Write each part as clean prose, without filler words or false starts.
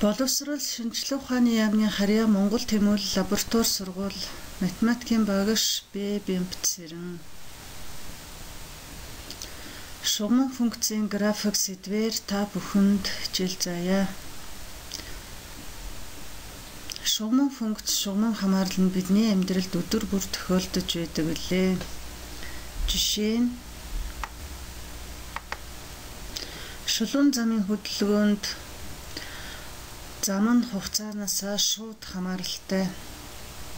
Боловсрол шинжилгээ ухааны яамны харьяа Монгол Тэмүүлэл лаборатори сургууль математикийн багш Б. Бэмбэцэрэн шугамн функцийн график сэдвээр та бүхэнд хичээл заая. Шугамн функц, шугамн хамаарал нь бидний амьдралд өдөр бүр тохиолдож байдаг билээ. Жишээ нь шулуун замын хөдөлгөөнд зам нь хугацаанаас шууд хамааралтай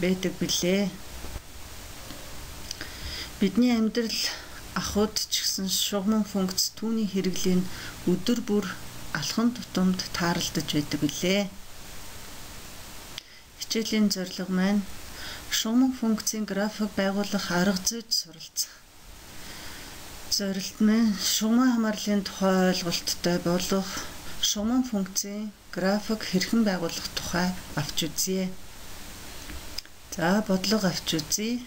байдаг билээ. Бидний амьдрал ахуйд ч гэсэн шугамн функц түүний хэрэглийг өдөр бүр алхам тутамд тааралдаж байдаг билээ. Хичээлийн зорилго маань шугамн функцийн график байгуулах арга зүйд суралцах. Зорилт маань шугамн хамаарлын тухай ойлголттой болох шугамн функцийн график хэрхэн байгуулах тухай авч үзье. За бодлого авч үзье.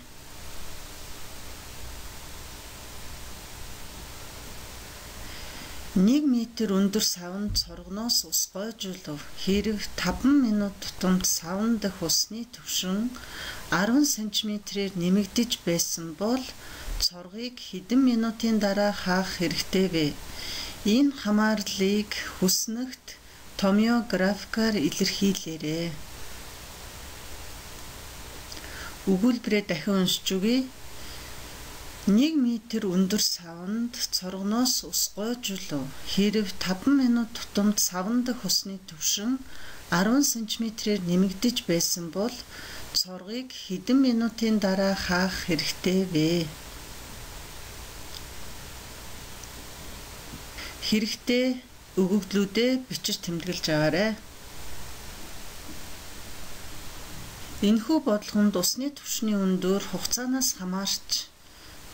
Нэг метр өндөр савнд цоргоноос ус гойжуулав. Хэрэг 5 минут тутамд савн дэх усны түвшин 10 см-ээр нэмэгдэж байсан бол цоргыг хэдэн минутын дараа хаах хэрэгтэй вэ? Энэ хамаарлыг хүснэгт томьёо графикаар илэрхийлээрэй. Өгүүлбэрээ дахин уншиж өгье. 1 метр өндөр савнд цоргоноос ус гойжуулав. Хэрэг 5 минут тутамд савн дэх усны түвшин 10 см-ээр нэмэгдэж байсан бол цоргыг хэдэн минутын дараа хаах хэрэгтэй вэ? Хэрэгтэй өгөгдлүүдээ бичиж тэмдэглэж аваарай. Энэхүү бодлогонд усны түвшний өндөр хугацаанаас хамаарч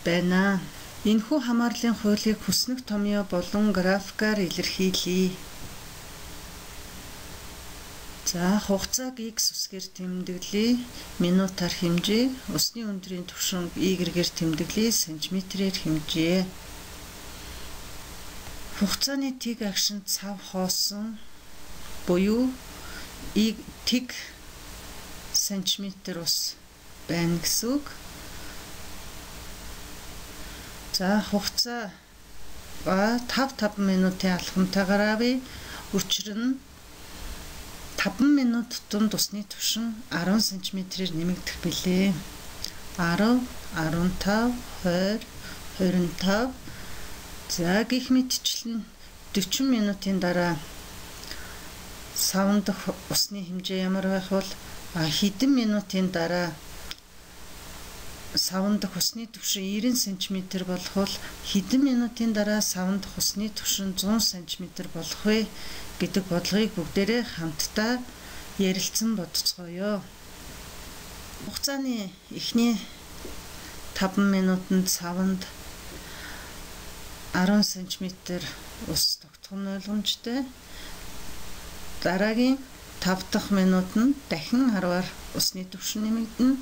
байна. Энэхүү хамаарлын хуулийг хүснэг томьёо болон графикаар илэрхийлье. За хугацааг x үсгээр тэмдэглэе. Минутаар хэмжээ. Усны өндрийн түвшин y-гээр тэмдэглэе. Сантиметрээр хэмжээ. Хугацааны тэг агшин цав хоосон буюу тэг сантиметр ус байна гэсэн үг. За хугацаа 5 минутын алхамтайгаар авъя. Учир нь 5 минут тутамд усны түвшин 10 см-ээр нэмэгдэх билээ. 10, 15, 20, 25. За гэх мэтчлэн 40 минутын дараа савн дэх усны хэмжээ ямар байх бол хэдэн минутын дараа савн дэх усны түвшин 90 см болох бол хэдэн минутын дараа савн дэх усны түвшин 100 см болох вэ гэдэг бодлогыг бүгдээрээ хамтдаа ярилцсан бодцгоё. Хугацааны эхний 5 минутанд савнд 10 см ус тогтох нь ойлгомжтой. Дараагийн 5 дахь минутанд дахин 10-аар усны түвшин нэмэгдэнэ.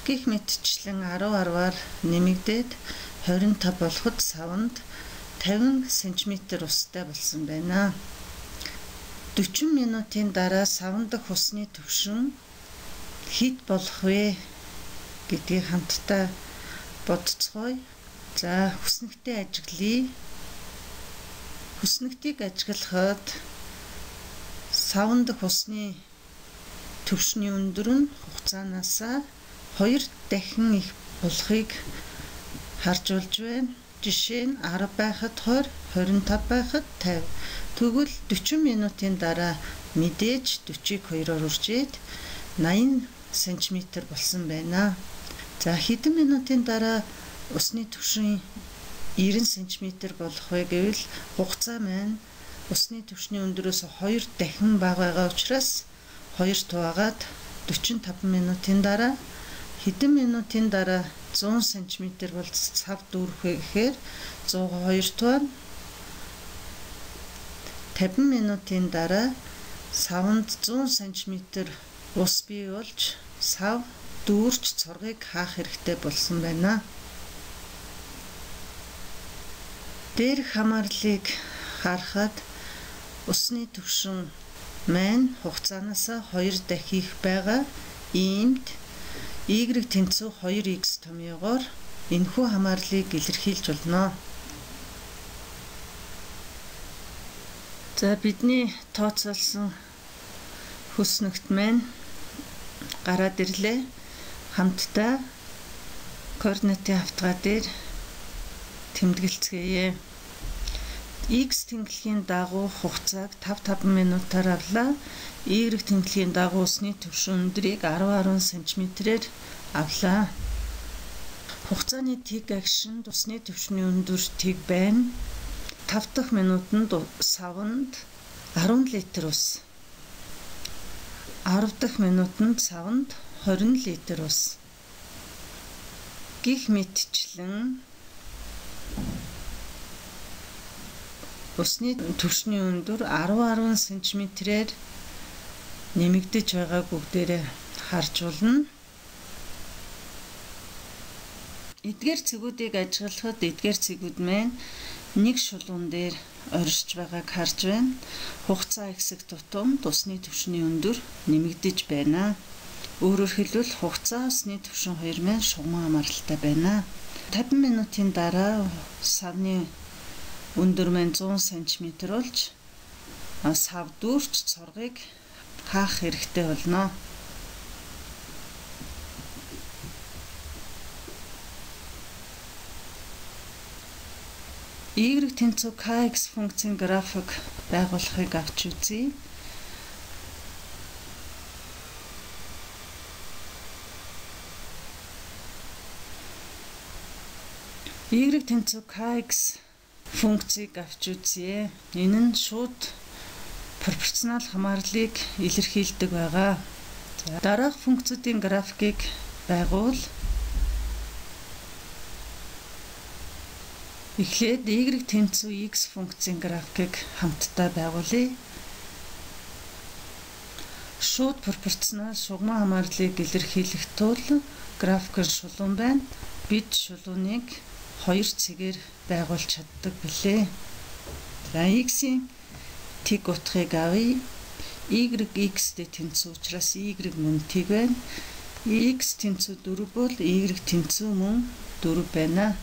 Гэх мэтчлэн 10-10-аар нэмэгдээд 25 болоход савнд 50 см устай болсон байна. 40 минутын дараа савн дэх усны түвшин хэд болох вэ гэдгийг хамтдаа бодцгоё. За хүснэгтээ ажиглая. Хүснэгтийг ажиглахад савн дэх усны түвшний өндөр нь хугацаанаас 2 дахин их болохыг харж болж байна. Жишээ нь 10 байхад 20, 25 байхад 50. Тэгвэл 40 минутын дараа мэдээж 40-ыг 2-оор үржээд 80 см болсон байна. За хэдэн минутын дараа усны түвшин 90 см болох вэ гэвэл хугацаа маань усны түвшний өндрөөс 2 дахин бага байгаа учраас 2 туваагаад 45 минутын дараа хэдэн минутын дараа 100 см бол цав дүүрэх вэ гэхээр 102 туваа 50 минутын дараа савнд 100 см ус бий болж сав дүүрч цоргыг хаах хэрэгтэй болсон байна. Дээр хамаарлыг харахад усны түвшин маань хугацаанаас 2 дахин их байгаа. Иймд y тэнцүү 2x томьёогоор энэхүү хамаарлыг илэрхийлж болно. За бидний тооцоолсон хүснэгт маань гараад ирлээ. Хамтдаа координатын хавтгай дээр тэмдэглэцгээе. X тэнглэхийн дагуу хугацааг 5 минутаар авлаа. Y тэнглэхийн дагуу усны түвшин өндрийг 10 см-ээр авлаа. Хугацааны тиг агшин усны түвшний өндөр тиг байна. 5 дахь минутанд савнд 10 литр ус. 10 дахь минутанд савнд 20 литр ус. Гэх мэтчлэн усны түвшний өндөр 10 см-ээр нэмэгдэж байгааг бүгдээрээ харж болно. Эдгээр цэгүүдийг ажиглахад эдгээр цэгүүд маань нэг шулуун дээр оршиж байгааг харж байна. Хугацаа ихсэх тутамд усны түвшний өндөр нэмэгдэж байна. Өөрөөр хэлбэл хугацаа усны түвшин хоёр маань шугам хамааралтай байна. 50 минутын дараа савны өндөр маань 100 см болж сав дүүрч цоргыг хаах хэрэгтэй болно. Y тэнцүү kx функцийн график байгуулахыг авч үзье. Y тэнцүү kx функцийг авч үзье. Энэ нь шууд пропорционал хамаарлыг илэрхийлдэг байгаа. За дараах функцүүдийн графикийг байгуул. Эхлээд y тэнцүү x функцийн графикийг хамтдаа байгуулъя. Шууд пропорционал шугам хамаарлыг илэрхийлэх тул график нь шулуун байна. Бид шулууныг 2 цэгээр байгуулж чаддаг билээ. За x-ийн тиг утгыг авъя. Y x-тэй тэнцүү учраас y мөн тиг байна. X тэнцүү 4 бол y тэнцүү мөн 4 байна.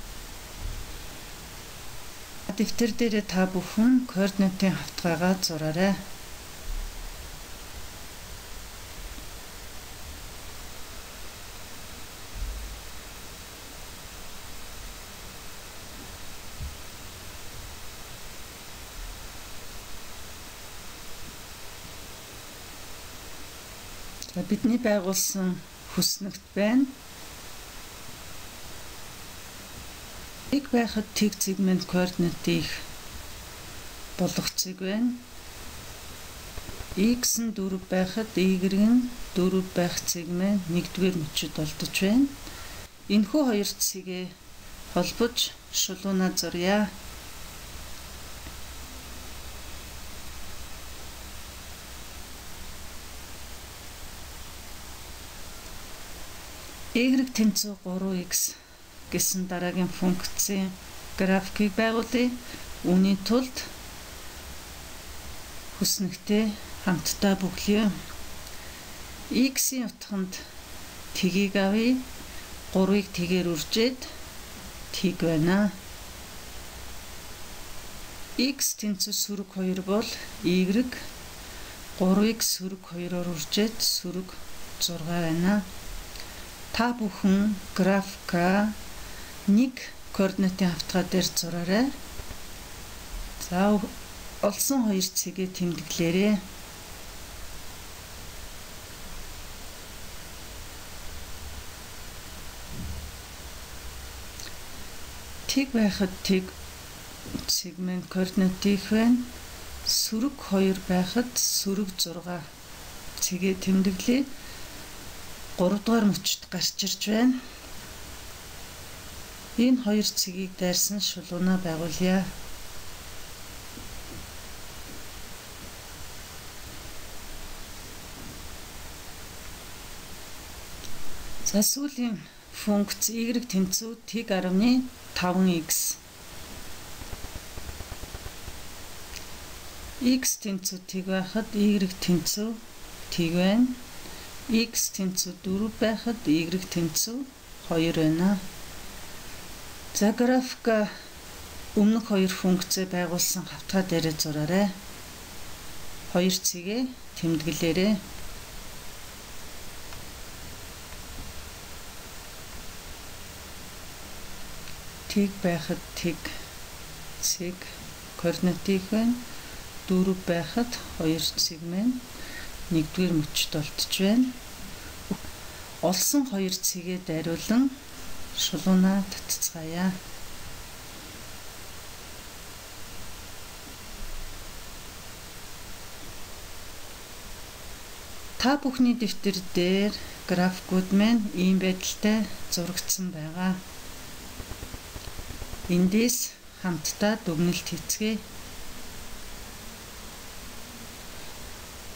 Дэвтэр дээр та бүхэн координатын хавтгайгаа зураарай. Бидний байгуулсан хүснэгт байна. Тиг байхад тиг сегмент координатыг болгох цэг байна. X нь 4 байхад Y нь 4 байх сегмент 1-р мөчөд олдож байна. Энэхүү хоёр цэгээ холбож шулуунаа зуръя. Y тэнцүү 3x гэсэн дараагийн функцийн графикийг байгуулъя. Үүний тулд хүснэгтэй хамтдаа бүглэе. X-ийн утганд тгийг авъя. 3-ыг тэгээр үржээд тиг байна. X тэнцүү сөрөг 2 бол Y 3-ыг сөрөг 2-оор үржээд сөрөг 6 байна. Та бүхэн графика 1 координатын хавтгай дээр зураарай. За олсон 2 цэгээ тэмдэглээрэй. Тиг байхад тиг сегмент координатыг байна. Сөрөг 2 байхад сөрөг 6 цэгээ тэмдэглэе. 3 дугаар мөчөд гарч ирж байна. Энэ хоёр цэгийг дайрсан шулуунаа байгуулъя. За сүүлийн функц y тэнцүү тиг 5x. x тэнцүү тэг байхад y тэнцүү тэг байна. X тэнцүү 4 байхад y тэнцүү 2 байна. За графика өмнөх хоёр функцээ байгуулсан хавтгай дээрээ зураарай. Хоёр цэгээ тэмдэглээрэй. Тэг байхад тэг цэг координатыг байна. 4 байхад 2 цэг маань 1-р мөчд олдож байна. Олсон 2 цэгээ дайруулан шулуунаа татцгаая. Та бүхний дэвтэр дээр графикууд маань ийм байдалтай зурагдсан байгаа. Эндээс хамтдаа дүгнэлт хийцгээе.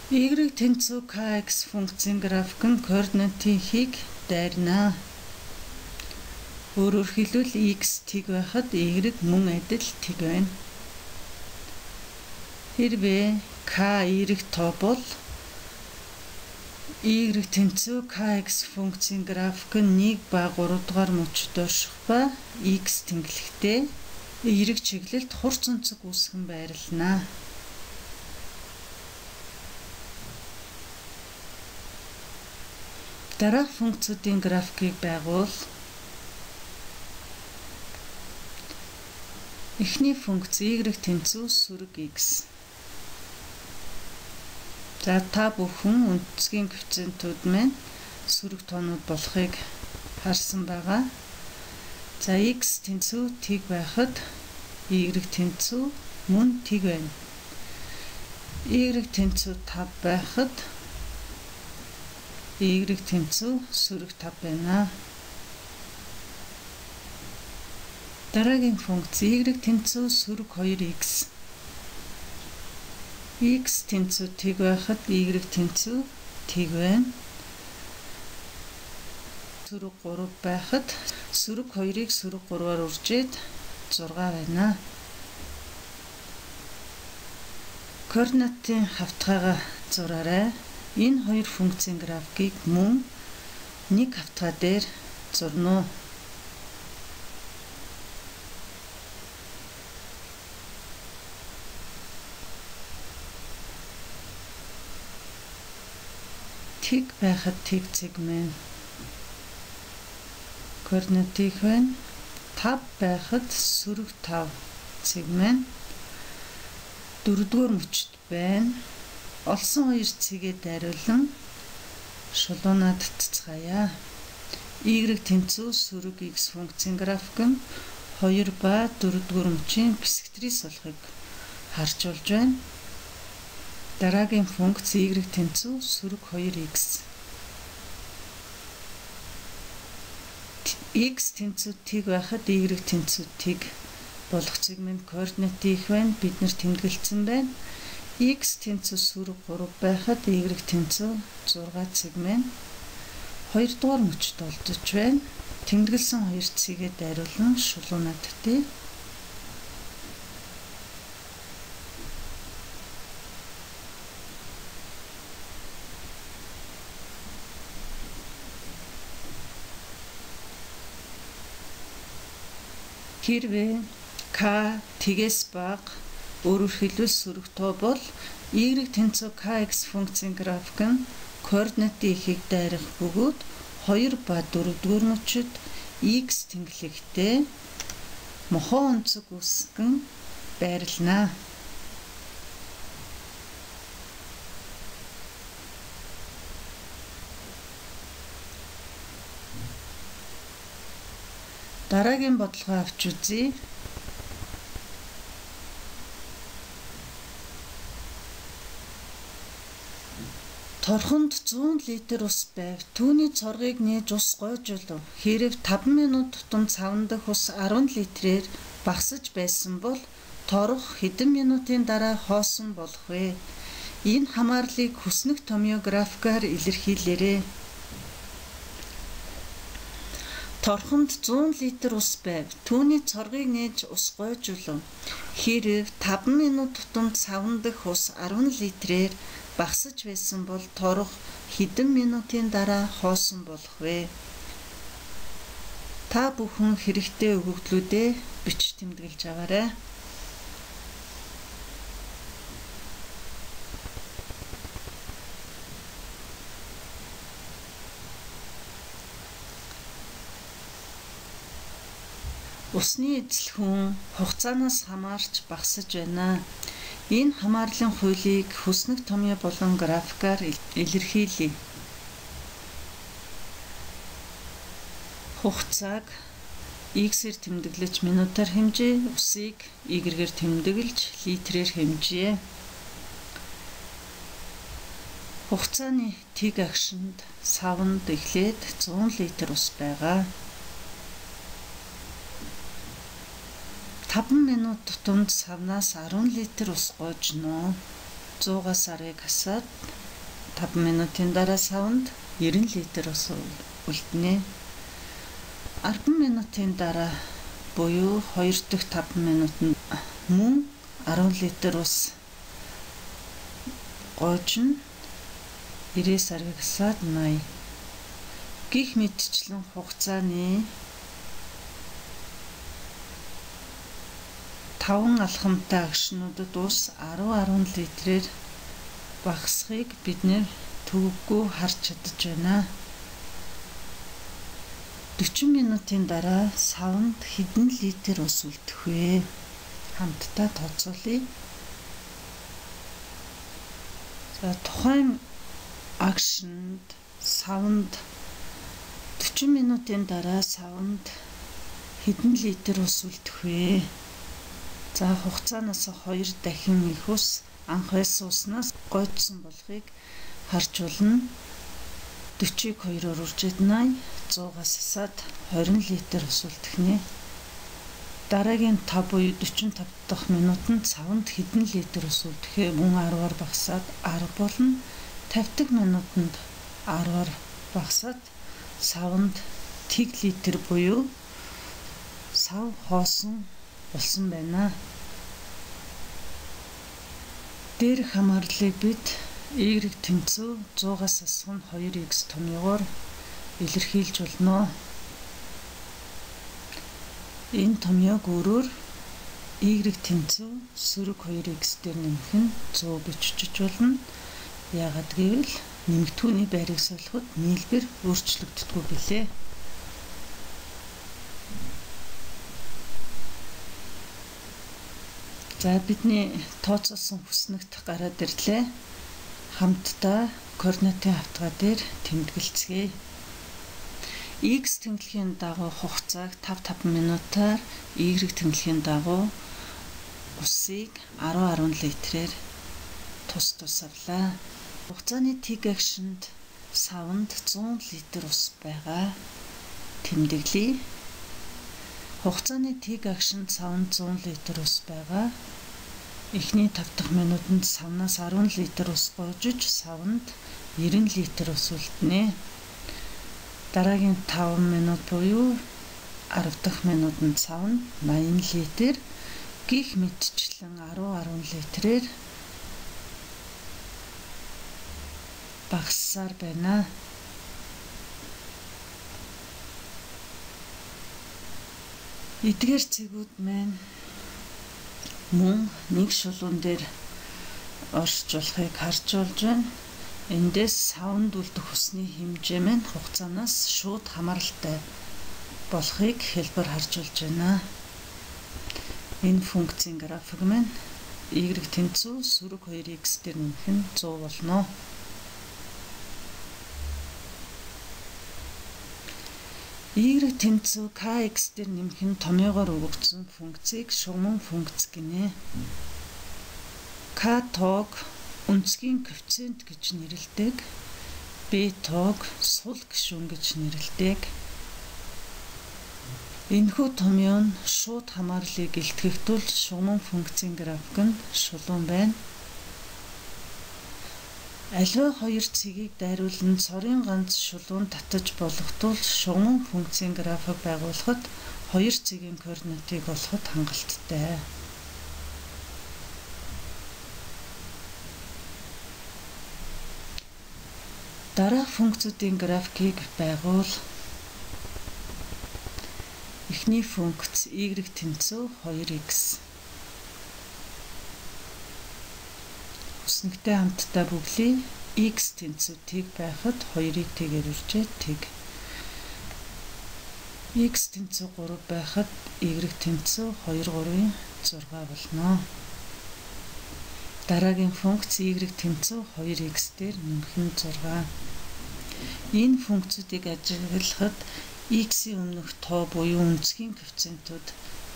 Y тэнцүү kx функцийн график нь координатыг дайрнаа. Өөрөөр хэлбэл x тэг байхад y мөн адил тэг байна. Хэрвээ k y тоо бол y тэнцүү kx функцийн график нь 1 ба 3 дугаар мөчөд орших ба x тэнглэхдээ y чиглэлд хурц өнцөг үүсгэн байрлана. Дараах функцүүдийн графикийг байгуул. Эхний функц y тэнцүү сүрэг x. За та бүхэн үндэсгийн коэффициентүүд маань сүрэг тоонууд болохыг харсан байгаа. За x тэнцүү тэг байхад y тэнцүү мөн тэг байна. Y тэнцүү 5 байхад y тэнцүү сүрэг 5 байна. Дараагийн функц y тэнцүү сүрэг 2x. X тэнцүү тэг байхад y тэнцүү тэг байна. Сүрэг 3 байхад сүрэг 2-ыг сүрэг 3-аар үржээд 6 байна. Координатын хавтгайгаа зураарай. Энэ хоёр функцийн графикийг мөн нэг хавтгай дээр зурна. Тэг байхад тэг цэг маань координатыг байна. 5 байхад сүрэг 5 цэг маань 4-р мөчд байна. Олсон 2 цэгээ дайруулан шулуунаа татцгаая. Y тэнцүү сүрэг x функцийн график нь 2 ба 4-р мөчийн бисектрис болохыг харж болж байна. Дараагийн функц y тэнцүү сүрэг 2x. X тэнцүү тэг байхад y тэнцүү тэг болох сегмент координатыг байна. Бид нар тэмдэглэсэн байна. X тэнцүү сүрэг 3 байхад y тэнцүү 6 сегмент 2 дугаар мөчд олдож байна. Тэмдэглэсэн 2 цэгээ дайруулан шулуунаа татъя. Хэрвээ k тэгээс бага өөрөөр хэлбэл сүрэг тоо бол y тэнцүү kx функцийн график нь координатын ихийг дайрах бөгөөд 2 ба 4-р мөчид x тэнглэхдээ мохоо өнцөг үүсгэн байрлана. Дараагийн бодлогоо авч үзье. Торхонд 100 литр ус байв. Түүний цоргыг нээж ус гойжулв. Хэрв 5 минут тутам цавн дах ус 10 литрээр багасж байсан бол торох хэдэн минутын дараа хоосон болох вэ? Энэ хамаарлыг хүснэг томьёо графикаар илэрхийлээрэй. Торхонд 100 литр ус байв. Түүний цоргыг нээж ус гойжулав. Хэрэг 5 минут тутамд савн дэх ус 10 литрээр багасж байсан бол торох хэдэн минутын дараа хоосон болох вэ? Та бүхэн хэрэгтэй өгөгдлүүдээ бич тэмдэглэж аваарай. Усны эзлэхэн хугацаанаас хамаарч багасж байна. Энэ хамаарлын хуулийг хүснэг томьёо болон графикаар илэрхийлье. Хугацааг x-ээр тэмдэглэж минутаар хэмжээ, усыг y-гээр тэмдэглэж литрээр хэмжээ. Хугацааны тэг агшинд савнд эхлээд 100 литр ус байгаа. 5 минут тутамд савнаас 10 литр ус гоожно. 100-аас 10-ыг хасаад 5 минутын дараа савнд 90 литр ус үлдэнэ. 10 минутын дараа буюу 2 дахь 5 минутанд мөн 10 литр ус гоожно. 90-ээс 10-ыг хасаад 80. Гэх мэтчлэн хугацааны 5 алхамтай агшнуудад ус 10 литрээр багасхыг бид нэр төвөггүй харж чадж байна. 40 минутын дараа савнд хэдэн литр ус үлдэх вэ? Хамтдаа тооцоолъё. За тухайн агшинд савнд 40 минутын дараа савнд хэдэн литр ус үлдэх вэ? За хугацаанаас 2 дахин их ус анх байсан уснаас гойдсон болохыг харж болно. 40-ыг 2-оор үржээд 80, 100-аас хасаад 20 литр ус үлдэнэ. Дараагийн 5 буюу 45 дахь минутанд савнд хэдэн литр ус үлдэхээ мөн 10-аар багасаад 10 болно. 50 дахь минутанд 10-аар багасаад савнд тэг литр буюу сав хоосон болсон байна. Дээрх хамаарлыг бид y тэнцүү 100-аас асах нь 2x томьёогоор илэрхийлж болно. Энэ томьёог өөрөөр y тэнцүү сөрөг 2x дээр нэмэх нь 100 гэж бичиж болно. Яагаад гэвэл нэмэгдүүний байрыг солиход нийлбэр өөрчлөгддөггүй билээ. За бидний тооцоолсон хүснэгт гараад ирлээ. Хамтдаа координатын хавтгай дээр тэмдэглэцгээе. X тэмдэглэхийн дагуу хугацааг 5 минутаар, Y тэмдэглэхийн дагуу усыг 10 литрээр тус авлаа. Хугацааны тэг агшинд савнд 100 литр ус байгаа. Тэмдэглэе. Хугацааны тэг агшинд савнд 100 литр ус байгаа. Эхний 5 дахь минутанд савнаас 10 литр ус гоожиж савнд 90 литр ус үлдэнэ. Дараагийн 5 минут буюу 10 дахь минутанд савнд 80 литр гих мэтчлэн 10 литрээр багассаар байна. Эдгээр цэгүүд маань мөн нэг шулуун дээр оршиж болохыг харж болж байна. Эндээс савнд үлдэх усны хэмжээ маань хугацаанаас шууд хамааралтай болохыг хэлбэр харж болж байна. Энэ функцийн график маань y тэнцүү сөрөг 2x дээр нэмэх нь 100 болно. Y тэнцүү kx дээр нэмэх нь томьёогоор өгөгдсөн функцийг шугамн функц гинэ. K тоог өнцгийн коэффициент гэж нэрлэдэг. B тоог сул гишүүн гэж нэрлэдэг. Энэхүү томьёо нь шууд хамаарлыг илтгэх тул шугамн функцийн график нь шулуун байна. Аливаа хоёр цэгийг дайруулан цорын ганц шулуунд татаж болготвол шугамн функцийн график байгуулахад хоёр цэгийн координатыг олоход хангалттай. Дараах функцүүдийн графикийг байгуул. Эхний функц y тэнцүү 2x. Үснэгтэй хамтдаа бүглий x тэнцүү тэг байхад 2-ыг тэгээр үржээ тэг. X тэнцүү 3 байхад y тэнцүү 2 3-ын 6 болно. Дараагийн функц y тэнцүү 2x дээр нэмэх нь 6. Энэ функцүүдийг ажиглахад x-ийн өмнөх тоо буюу үнцгийн коэффициентүүд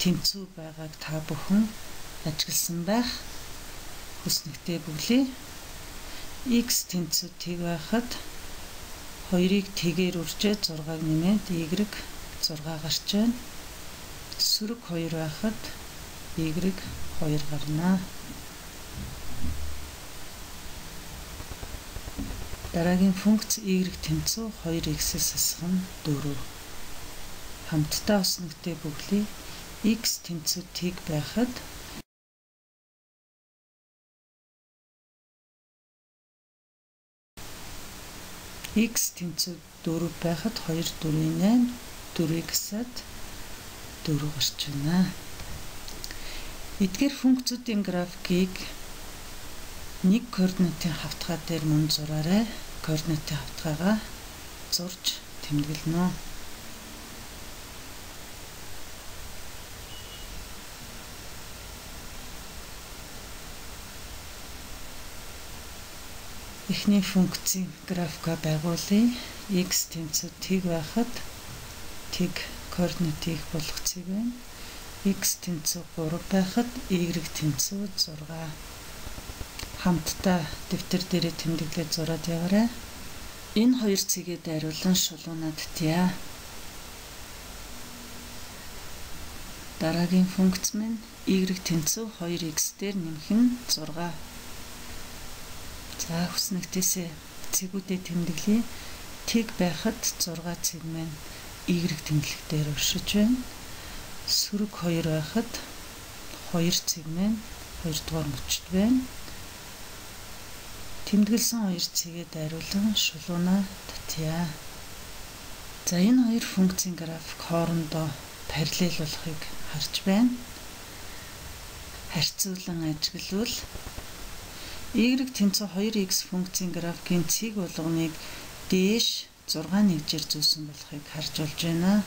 тэнцүү байгааг та бүхэн ажигласан байх. Хүснэгтэй бүглий x тэнцүү тэг байхад 2-ыг тэгээр үржээ 6-ыг нэмээд y 6 гарч байна. Сөрөг 2 байхад y 2 гарна. Дараагийн функц y тэнцүү 2x-с асах нь 4. Хамтдаа үснэгтэй бүглий x тэнцүү тэг байхад x тэнцүү 4 байхад 2 4-ийн 8 4-ийг гисаад 4 гарч байна. Эдгээр функцүүдийн графикийг нэг координатын хавтгай дээр мөн зураарай. Координатын хавтгайгаа зурж тэмдэглэнэ. Эхний функцийн графика байгуулъя. X тэнцүү тэг байхад тэг координатыг болох цэг байна. X тэнцүү 3 байхад y тэнцүү 6. Хамтдаа дэвтэр дээрээ тэмдэглээд зураад яваарай. Энэ хоёр цэгээ дайруулан шулуунаад тья. Дараагийн функц минь y тэнцүү 2x дээр нэмэх нь 6. За хүснэгтээсээ цэгүүдээ тэмдэглэе. Тэг байхад 6 цэг маань y тэмдэглэх дээр өршөж байна. Сөрөг 2 байхад 2 цэг маань 2 дугаар мөчд байна. Тэмдэглэсэн хоёр цэгээ дайруулан шулуунаа татъя. За энэ хоёр функцийн график хоорондоо параллел болохыг харж байна. Харьцуулан ажиглавал y тэнцүү 2x функцийн графикийн цэг болгоныг дээш 6 нэгжээр зөөсөн болохыг харж болж байна.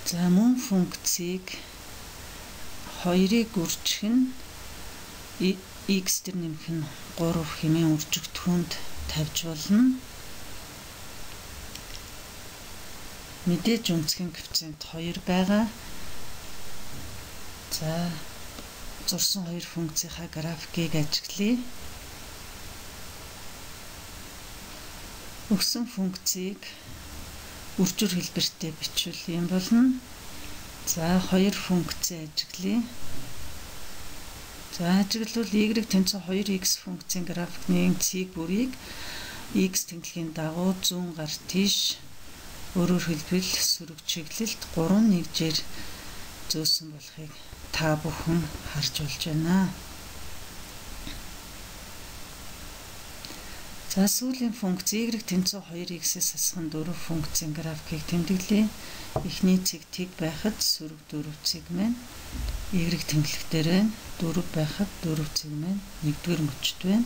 За мөн функцийг 2-ыг үржих нь x дээр нэмэх нь 3 хэмээн үржигдэхүүнд тавьж болно. Мэдээж үнцгийн коэффициент 2 байгаа. За зурсан хоёр функцийнхаа графикийг ажиглая. Өгсөн функцийг үржүр хэлбэртэй бичвэл юм болно. За хоёр функцээ ажиглая. За ажиглавал y тэнцүү 2x функцийн графикны цэг бүрийг x тэмдэглэгийн дагуу зүүн гар тийш өөрөөр хэлбэл сөрөг чиглэлд 3 нэгжээр зөөсөн болохыг та бүхэн харж болж байна. За сүүлийн функц y тэнцүү 2x-с асах 4 функцийн графикийг тэмдэглэе. Эхний цэг тэг байхад сөрөг 4 цэг маань y тэмдэглэх дээр 4 байхад 4 цэг маань 1-р мөчд байна.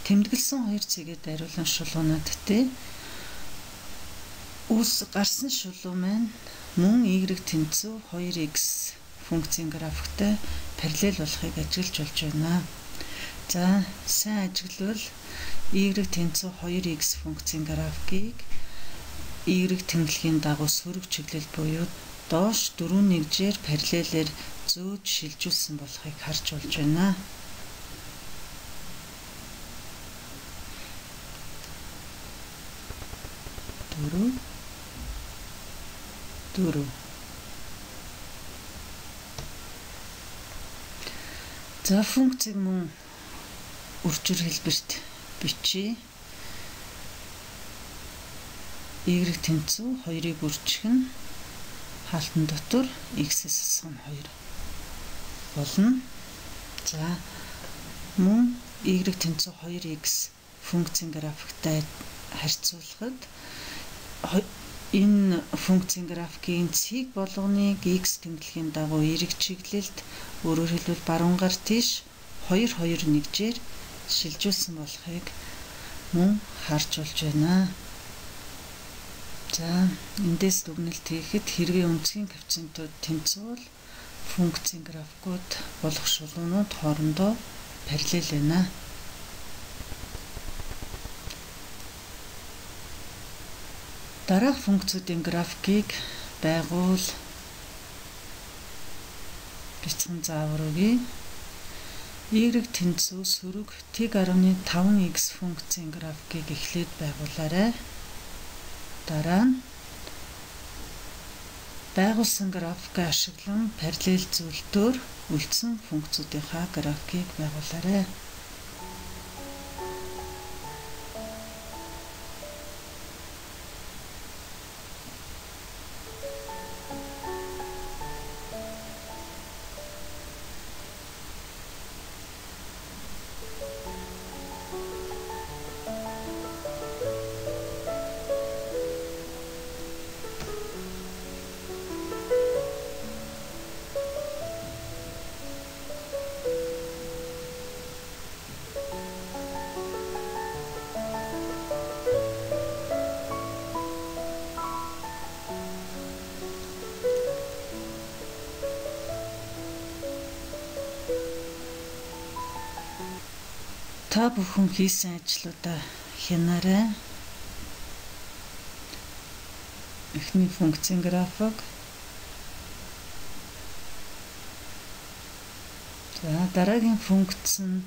Тэмдэглэсэн хоёр цэгээ дайруулан шулуунаад тээ. Үс гарсан шулуу маань мөн y тэнцүү 2x функцийн графиктай параллел болохыг ажиглаж болж байна. За сайн ажиглавал y тэнцүү 2x функцийн графикийг y тэмдэглэгийн дагуу сөрөг чиглэл буюу доош 4 нэгжээр параллелээр зөөж шилжүүлсэн болохыг харж болж байна. Дөрөв. За функцийг мөн үржир хэлбэрт бичиж y тэнцүү 2-ыг үржих нь хаалтан дотор x-с асгах нь 2 болно. За мөн y тэнцүү 2x функцийн графиктай харьцуулахад энэ функцийн графикийн цэг болгоныг x тэмдэглэгийн дагуу эерэг чиглэлд өөрөөр хэлбэл баруун гар тийш 2 2 нэгжээр шилжүүлсэн болохыг мөн харж болж байна. За эндээс дүгнэлт хийхэд хэрвээ өнцгийн коэффициентууд тэнцвүүл функцийн графикууд болох шулуунууд хоорондоо параллел байна. Дараах функцүүдийн графикийг байгуул бяцхан заавар өгье. Y тэнцүү сөрөг тэг 15x функцийн графикийг эхлээд байгуулаарай. Дараа нь байгуулсан графикыг ашиглан параллел зөвлөлтөөр үлдсэн функцүүдийнхаа графикийг байгуулаарай. Та бүхэн хийсэн ажлуудаа хянаарай. Эхний функцийн график. За дараагийн функц нь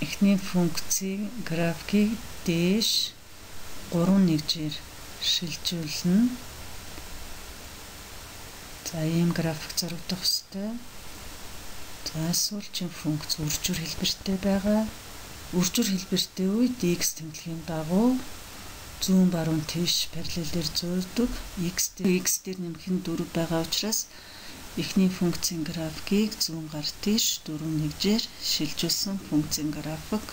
эхний функцийн графикийг дээш 3 нэгжээр шилжүүлнэ. За ийм график зурагдах ёстой. За сүүлчийн функц үржир хэлбэртэй байгаа. Үржир хэлбэртэй үед x тэмдэглэгийн дагуу зүүн баруун тийш параллелээр зөөлдөг. x дээр нэмэх нь 4 байгаа учраас эхний функцийн графикийг зүүн гар тийш 4 нэгжээр шилжүүлсэн функцийн график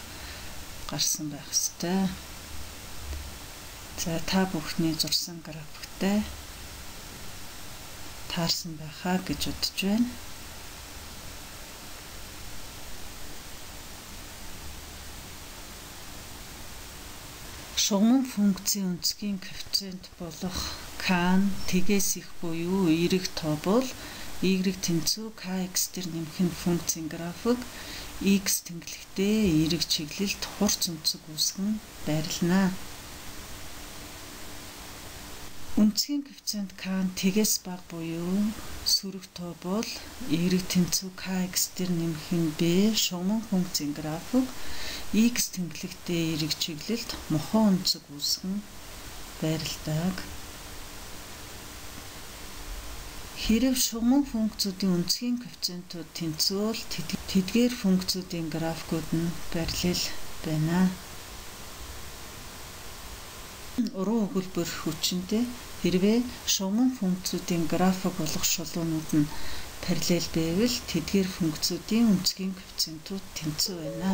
гарсан байх ёстой. За та бүхний зурсан графиктай таарсан байхаа гэж бодож байна. Шугамн функцийн өнцгийн коэффициент болох k нь тэгээс их буюу эерэг тоо бол y тэнцүү kx дээр нэмэх нь функцийн график x тэнглэхдээ эерэг чиглэлд хурц өнцөг үүсгэн байрлана. Өнцгийн коэффициент k нь тэгээс бага буюу сөрөг тоо бол y тэнцүү kx дээр нэмэх нь b шугамн функцийн график x тэмдэглэхдээ эерэг чиглэлд мохон өнцөг үүсгэн байрладаг. Хэрв шугамн функцүүдийн өнцгийн коэффициентууд тэнцвүүл тэдгээр функцүүдийн графикууд нь параллел байна. Уран өгүүлбэр хүчинтэй хэрвээ шугамн функцүүдийн график болох шулуунууд нь параллел байвал тэдгээр функцүүдийн өнцгийн коэффициентууд тэнцүү байна.